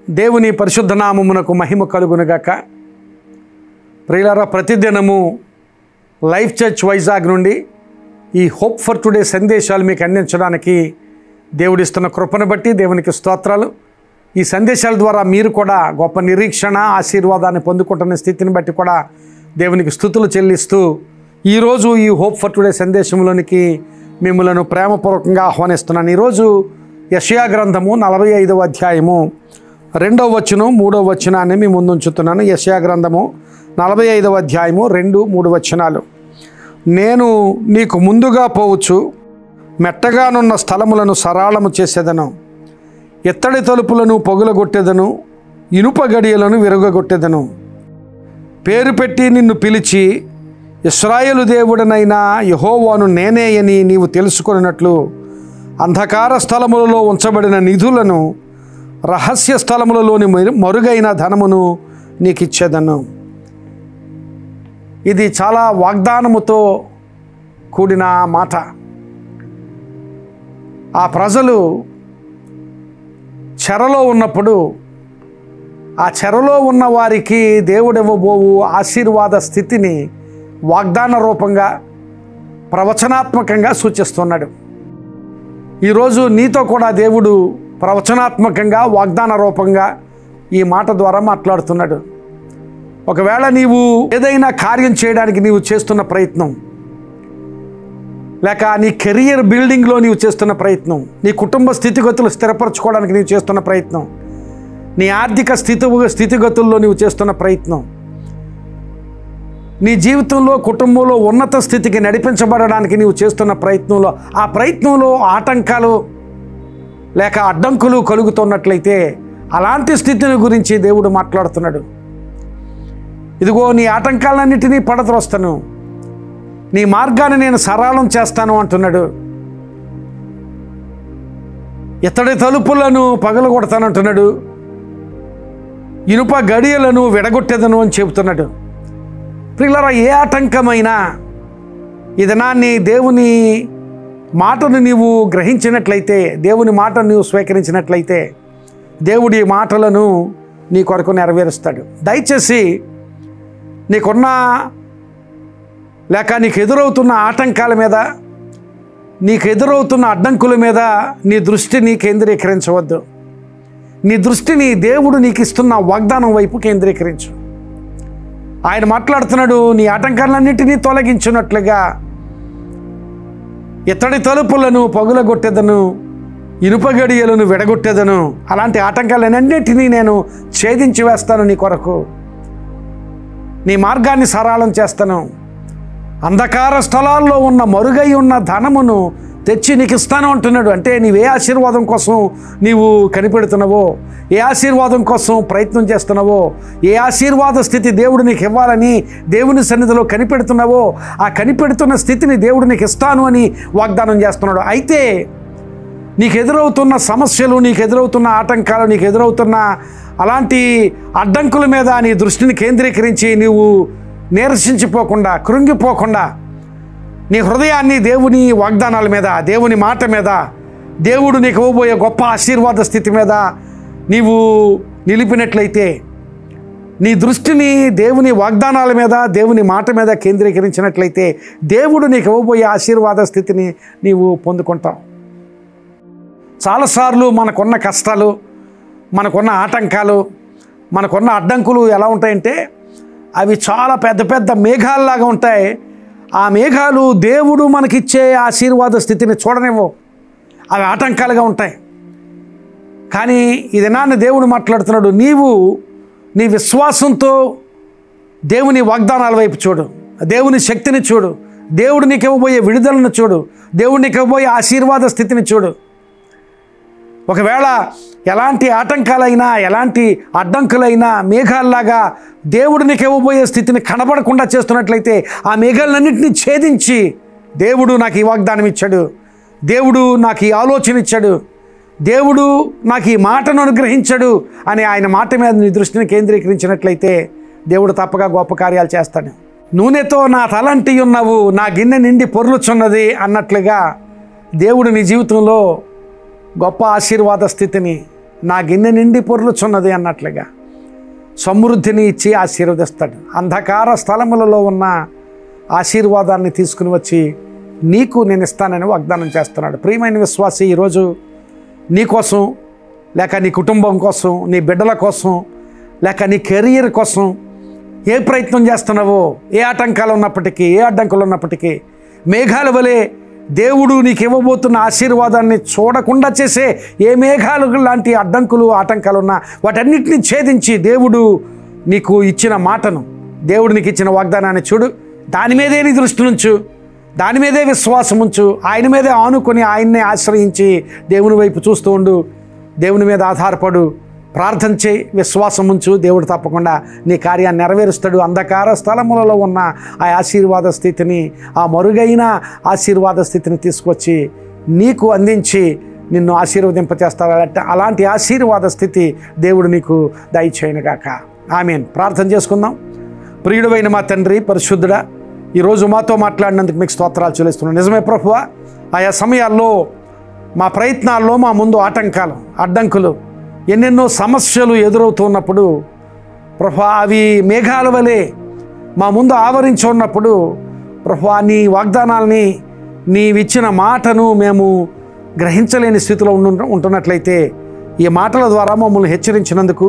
దేవుని పరిశుద్ధ నామమునకు మహిమ కలుగునుగాక. ప్రియులారా, ప్రతిదినము లైఫ్ చర్చ్ వైజాగ్ నుండి ఈ హోప్ ఫర్ టుడే సందేశాలు మీకు అందించడానికి దేవుడిస్తున్న కృపను బట్టి దేవునికి స్తోత్రాలు. ఈ సందేశాల ద్వారా మీరు కూడా గొప్ప నిరీక్షణ ఆశీర్వాదాన్ని పొందుకుంటున్న స్థితిని బట్టి కూడా దేవునికి స్తుతులు చెల్లిస్తూ ఈరోజు ఈ హోప్ ఫర్ టుడే సందేశంలోనికి మిమ్మలను ప్రేమపూర్వకంగా ఆహ్వానిస్తున్నాను. ఈరోజు యెషయా గ్రంథము 45వ అధ్యాయము 2వ వచనం 3వ వచనాన్ని మీ ముందు ఉంచుతున్నాను. యెషయా గ్రంథము 45వ అధ్యాయము 2, 3 వచనాలు. నేను నీకు ముందుగా పోవచ్చు, మెట్టగానున్న స్థలములను సరళము చేసేదను, ఎత్తడి తలుపులను పొగులగొట్టెదను, ఇనుప గడియలను విరగొట్టెదను. పేరు పెట్టి నిన్ను పిలిచి ఇశ్రాయేలు దేవుడనైన యెహోవాను నేనే అని నీవు తెలుసుకున్నట్లు అంధకార స్థలములలో ఉంచబడిన నిధులను, రహస్య స్థలములలోని మరుగైన ధనమును నీకు ఇచ్చేదను. ఇది చాలా వాగ్దానముతో కూడిన మాట. ఆ ప్రజలు చెరలో ఉన్నప్పుడు ఆ చెరలో ఉన్న వారికి దేవుడు ఇవ్వబోవు ఆశీర్వాద స్థితిని వాగ్దాన రూపంగా ప్రవచనాత్మకంగా సూచిస్తున్నాడు. ఈరోజు నీతో కూడా దేవుడు ప్రవచనాత్మకంగా వాగ్దాన రూపంగా ఈ మాట ద్వారా మాట్లాడుతున్నాడు. ఒకవేళ నీవు ఏదైనా కార్యం చేయడానికి నీవు చేస్తున్న ప్రయత్నం, లేక నీ కెరియర్ బిల్డింగ్లో నీవు చేస్తున్న ప్రయత్నం, నీ కుటుంబ స్థితిగతులు స్థిరపరచుకోవడానికి నీవు చేస్తున్న ప్రయత్నం, నీ ఆర్థిక స్థితిగతుల్లో నీవు చేస్తున్న ప్రయత్నం, నీ జీవితంలో కుటుంబంలో ఉన్నత స్థితికి నడిపించబడడానికి నీవు చేస్తున్న ప్రయత్నంలో ఆ ప్రయత్నంలో ఆటంకాలు లేక అడ్డంకులు కలుగుతున్నట్లయితే అలాంటి స్థితిని గురించి దేవుడు మాట్లాడుతున్నాడు. ఇదిగో నీ ఆటంకాలన్నిటినీ పడద్రోస్తాను, నీ మార్గాన్ని నేను సరళం చేస్తాను అంటున్నాడు. ఇత్తడి తలుపులను పగలగొడతానంటున్నాడు, ఇనుప గడియలను విడగొట్టేదను అని చెబుతున్నాడు. ప్రియులారా, ఏ ఆటంకమైనా ఈ దినాన్ని దేవుని మాటను నీవు గ్రహించినట్లయితే, దేవుని మాటను నీవు స్వీకరించినట్లయితే దేవుడి మాటలను నీ కొరకు నెరవేరుస్తాడు. దయచేసి నీకున్న లేక నీకు ఎదురవుతున్న ఆటంకాల మీద, నీకు ఎదురవుతున్న అడ్డంకుల మీద నీ దృష్టిని కేంద్రీకరించవద్దు. నీ దృష్టిని దేవుడు నీకు ఇస్తున్న వాగ్దానం వైపు కేంద్రీకరించు. ఆయన మాట్లాడుతున్నాడు, నీ ఆటంకాలన్నింటినీ తొలగించినట్లుగా ఇత్తడి తలుపులను పగులగొట్టేదను, ఇనుప గడియలను విడగొట్టేదను. అలాంటి ఆటంకాలన్నింటినీ నేను ఛేదించి వేస్తాను నీ కొరకు. నీ మార్గాన్ని సరళం చేస్తాను. అంధకార స్థలాల్లో ఉన్న మరుగై ఉన్న ధనమును తెచ్చి నీకు ఇస్తాను అంటున్నాడు. అంటే నీవే ఆశీర్వాదం కోసం నీవు కనిపెడుతున్నావో, ఏ ఆశీర్వాదం కోసం ప్రయత్నం చేస్తున్నావో, ఏ ఆశీర్వాద స్థితి దేవుడు నీకు ఇవ్వాలని దేవుని సన్నిధిలో కనిపెడుతున్నావో ఆ కనిపెడుతున్న స్థితిని దేవుడు నీకు ఇస్తాను అని వాగ్దానం చేస్తున్నాడు. అయితే నీకు ఎదురవుతున్న సమస్యలు, నీకు ఎదురవుతున్న ఆటంకాలు, నీకు ఎదురవుతున్న అలాంటి అడ్డంకుల మీద నీ దృష్టిని కేంద్రీకరించి నీవు నీరసించిపోకుండా, కృంగిపోకుండా నీ హృదయాన్ని దేవుని వాగ్దానాల మీద, దేవుని మాట మీద, దేవుడు నీకు ఇవ్వబోయే గొప్ప ఆశీర్వాద స్థితి మీద నీవు నిలిపినట్లయితే, నీ దృష్టిని దేవుని వాగ్దానాల మీద, దేవుని మాట మీద కేంద్రీకరించినట్లయితే దేవుడు నీకు ఇవ్వబోయే ఆశీర్వాద స్థితిని నీవు పొందుకుంటావు. చాలాసార్లు మనకున్న కష్టాలు, మనకున్న ఆటంకాలు, మనకున్న అడ్డంకులు ఎలా ఉంటాయంటే అవి చాలా పెద్ద పెద్ద మేఘాల్లాగా ఉంటాయి. ఆ మేఘాలు దేవుడు మనకిచ్చే ఆశీర్వాద స్థితిని చూడనివ్వవు, అవి ఆటంకాలుగా ఉంటాయి. కానీ ఈ దినాన్ని దేవుడు మాట్లాడుతున్నాడు, నీవు నీ విశ్వాసంతో దేవుని వాగ్దానాల వైపు చూడు, దేవుని శక్తిని చూడు, దేవుడు నీకు ఇవ్వబోయే విడుదలను చూడు, దేవుడు నీకు ఇవ్వబోయే ఆశీర్వాద స్థితిని చూడు. ఒకవేళ ఎలాంటి ఆటంకాలైనా, ఎలాంటి అడ్డంకులైనా మేఘాల్లాగా దేవుడు నీకు ఇవ్వబోయే స్థితిని కనబడకుండా చేస్తున్నట్లయితే ఆ మేఘాలన్నింటినీ ఛేదించి దేవుడు నాకు ఈ వాగ్దానం ఇచ్చాడు, దేవుడు నాకు ఈ ఆలోచన ఇచ్చాడు, దేవుడు నాకు ఈ మాటను అనుగ్రహించాడు అని ఆయన మాట మీద నీ దృష్టిని కేంద్రీకరించినట్లయితే దేవుడు తప్పగా గొప్ప కార్యాలు చేస్తాడు. నూనెతో నా తలంటి ఉన్నావు, నా గిన్నె నిండి పొర్లుచున్నది అన్నట్లుగా దేవుడు నీ జీవితంలో గొప్ప ఆశీర్వాద స్థితిని, నా గిన్నె నిండి పొర్లుచున్నది అన్నట్లుగా సమృద్ధిని ఇచ్చి ఆశీర్వదిస్తాడు. అంధకార స్థలములలో ఉన్న ఆశీర్వాదాన్ని తీసుకుని వచ్చి నీకు నేను ఇస్తానని వాగ్దానం చేస్తున్నాడు. ప్రియమైన విశ్వాసి, ఈరోజు నీ కోసం, లేక నీ కుటుంబం కోసం, నీ బిడ్డల కోసం, లేక నీ కెరీర్ కోసం ఏ ప్రయత్నం చేస్తున్నావో, ఏ ఆటంకాలు ఉన్నప్పటికీ, ఏ అడ్డంకులు ఉన్నప్పటికీ, మేఘాల వలె దేవుడు నీకు ఇవ్వబోతున్న ఆశీర్వాదాన్ని చూడకుండా చేసే ఏ మేఘాలు లాంటి అడ్డంకులు, ఆటంకాలు ఉన్నా వాటన్నిటిని ఛేదించి దేవుడు నీకు ఇచ్చిన మాటను, దేవుడు నీకు ఇచ్చిన వాగ్దానాన్ని చూడు, దాని మీదే నీ దృష్టి నుంచు, దాని మీదే విశ్వాసం ఉంచు, ఆయన మీదే ఆనుకొని ఆయన్నే ఆశ్రయించి దేవుని వైపు చూస్తూ ఉండు. దేవుని మీద ఆధారపడు, ప్రార్థన చేయి, విశ్వాసం ఉంచు. దేవుడు తప్పకుండా నీ కార్యాన్ని నెరవేరుస్తాడు. అంధకార స్థలములలో ఉన్న ఆ ఆశీర్వాద స్థితిని, ఆ మరుగైన ఆశీర్వాద స్థితిని తీసుకొచ్చి నీకు అందించి నిన్ను ఆశీర్వదింపచేస్తాడు. అలాంటి ఆశీర్వాద స్థితి దేవుడు నీకు దయచేయనుగాక. ఆమేన్. ప్రార్థన చేసుకుందాం. ప్రియుడైన మా తండ్రి, పరిశుద్ధుడా, ఈరోజు మాతో మాట్లాడినందుకు మీకు స్తోత్రాలు చెల్లిస్తున్నాను. నిజమే ప్రభువా, ఆయా సమయాల్లో మా ప్రయత్నాల్లో మా ముందు ఆటంకాలు, అడ్డంకులు, ఎన్నెన్నో సమస్యలు ఎదురవుతున్నప్పుడు ప్రభువా, అవి మేఘాల వలె మా ముందు ఆవరించి ఉన్నప్పుడు ప్రభువా, నీ వాగ్దానాల్ని, నీవిచ్చిన మాటను మేము గ్రహించలేని స్థితిలో ఉంటున్నట్లయితే ఈ మాటల ద్వారా మమ్మల్ని హెచ్చరించినందుకు,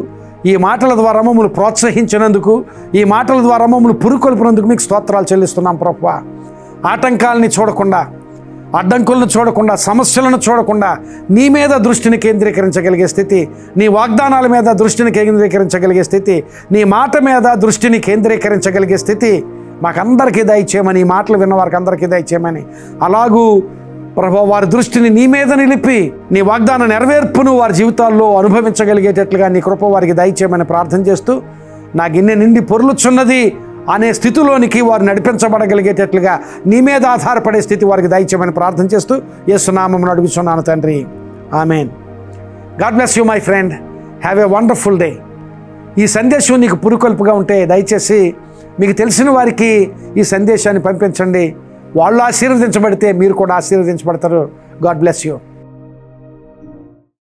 ఈ మాటల ద్వారా మమ్మల్ని ప్రోత్సహించినందుకు, ఈ మాటల ద్వారా మమ్మల్ని పురుకొల్పినందుకు మీకు స్తోత్రాలు చెల్లిస్తున్నాం ప్రభువా. ఆటంకాలని చూడకుండా, అడ్డంకులను చూడకుండా, సమస్యలను చూడకుండా నీ మీద దృష్టిని కేంద్రీకరించగలిగే స్థితి, నీ వాగ్దానాల మీద దృష్టిని కేంద్రీకరించగలిగే స్థితి, నీ మాట మీద దృష్టిని కేంద్రీకరించగలిగే స్థితి మాకందరికీ దయచేయమని, ఈ మాటలు విన్న వారికి అందరికీ దయచేయమని, అలాగూ ప్రభువా వారి దృష్టిని నీ మీద నిలిపి నీ వాగ్దాన నెరవేర్పును వారి జీవితాల్లో అనుభవించగలిగేటట్లుగా నీ కృప వారికి దయచేయమని ప్రార్థన చేస్తూ, నా గిన్నె నిండి పొర్లుచున్నది అనే స్థితిలోనికి వారు నడిపించబడగలిగేటట్లుగా నీ మీద ఆధారపడే స్థితి వారికి దయచేయమని ప్రార్థన చేస్తూ యేసు నామమున అడుగుచున్నాను తండ్రి. ఆమేన్. God bless you my friend. Have a wonderful day. ఈ సందేశం నీకు పురుకొల్పుగా ఉంటే దయచేసి మీకు తెలిసిన వారికి ఈ సందేశాన్ని పంపించండి. వాళ్ళు ఆశీర్వదించబడితే మీరు కూడా ఆశీర్వదించబడతారు. God bless you.